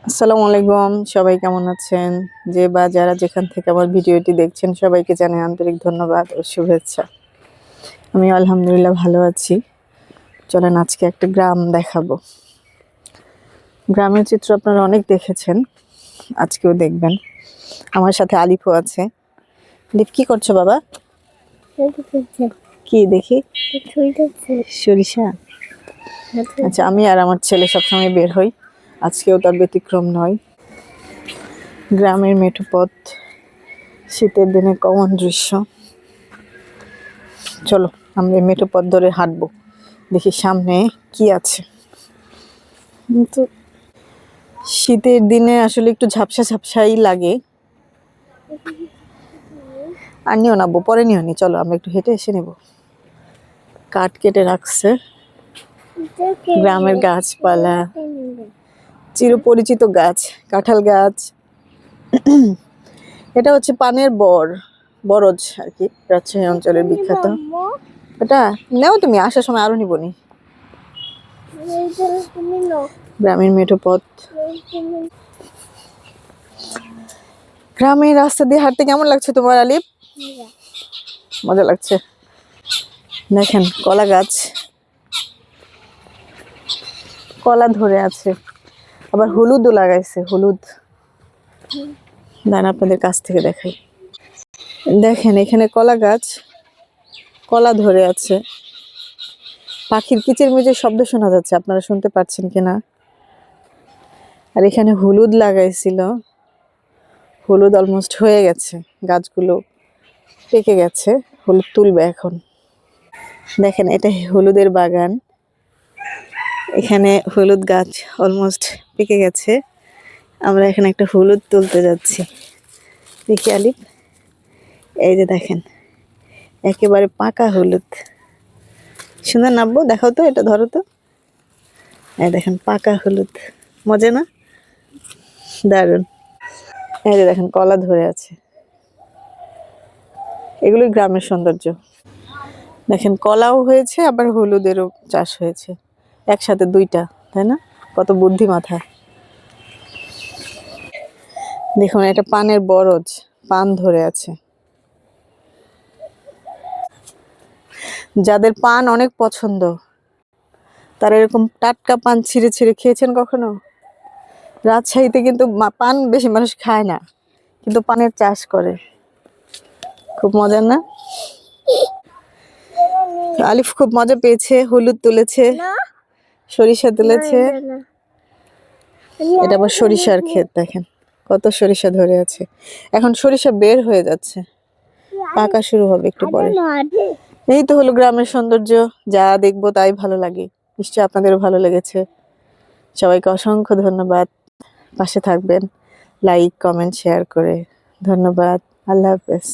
আসসালামু আলাইকুম, সবাই কেমন আছেন? যে বা যারা যেখান থেকে আমার ভিডিওটি দেখছেন সবাইকে জানাই আন্তরিক ধন্যবাদ ও শুভেচ্ছা। আমি আলহামদুলিল্লাহ ভালো আছি। চলেন আজকে একটা গ্রাম দেখাবো। গ্রামের চিত্র আপনারা অনেক দেখেছেন, আজকেও দেখবেন। আমার সাথে আলিফও আছে। আলিফ, কি করছো বাবা? কি দেখি? সরিষা। আচ্ছা, আমি আর আমার ছেলে সবসময় বের হই, আজকেও তার ব্যতিক্রম নয়। গ্রামের মেঠো পথ, শীতের দিনে কমন দৃশ্য। চলো আমরা মেঠো পথ ধরে হাঁটবো, দেখি সামনে কি আছে। কিন্তু শীতের দিনে আসলে একটু ঝাপসা ঝাপসাই লাগে। আর নিও না, পরে নিও নি, চলো আমরা একটু হেঁটে এসে নেব। কাঠ কেটে রাখছে, গ্রামের গাছপালা, চিরপরিচিত গাছ কাঁঠাল গাছ। এটা হচ্ছে পানের বরজ আর কি, রাজশাহী অঞ্চলের বিখ্যাত। এটা নেও তুমি, আসার সময় আরো নিবনি। গ্রামের মেঠো পথ, গ্রামের রাস্তা দিয়ে হাঁটতে কেমন লাগছে তোমার আলিফ? মজা লাগছে। দেখেন কলা গাছ, কলা ধরে আছে, আবার হলুদও লাগাইছে। হলুদ দাঁড়ান আপনাদের কাছ থেকে দেখাই। দেখেন এখানে কলা গাছ, কলা ধরে আছে। পাখির কিচিরমিচির শব্দ শোনা যাচ্ছে, আপনারা শুনতে পাচ্ছেন কিনা। আর এখানে হলুদ লাগাইছিল, হলুদ অলমোস্ট হয়ে গেছে, গাছগুলো পেকে গেছে, হলুদ তুলবে এখন। দেখেন এটা হলুদের বাগান, এখানে হলুদ গাছ অলমোস্ট পেকে গেছে। আমরা এখানে একটা হলুদ তুলতে যাচ্ছি। দেখি আলিফ, এই যে দেখেন একেবারে পাকা হলুদ। সুন্দর নাববো, দেখাও তো, এটা ধরো তো। এই দেখেন পাকা হলুদ, মজা না? দারুণ। এই যে দেখেন কলা ধরে আছে, এগুলোই গ্রামের সৌন্দর্য। দেখেন কলাও হয়েছে, আবার হলুদেরও চাষ হয়েছে একসাথে, দুইটা, তাই না? কত বুদ্ধি মাথা। দেখুন এটা পানের বরজ, পান ধরে আছে। যাদের পান অনেক পছন্দ তারা এরকম টাটকা পান ছিঁড়ে ছিঁড়ে খেয়েছেন কখনো? রাজশাহীতে কিন্তু পান বেশি মানুষ খায় না, কিন্তু পানের চাষ করে। খুব মজার না? আলিফ খুব মজা পেয়েছে, হলুদ তুলেছে, সরিষা তুলেছে। এটা আবার সরিষার ক্ষেত, দেখেন কত সরিষা ধরে আছে। এখন সরিষা বের হয়ে যাচ্ছে, পাকা শুরু হবে একটু পরে। এই তো হলো গ্রামের সৌন্দর্য, যা দেখবো তাই ভালো লাগে। নিশ্চয়ই আপনাদেরও ভালো লেগেছে। সবাইকে অসংখ্য ধন্যবাদ, পাশে থাকবেন লাইক কমেন্ট শেয়ার করে। ধন্যবাদ, আল্লাহ হাফেজ।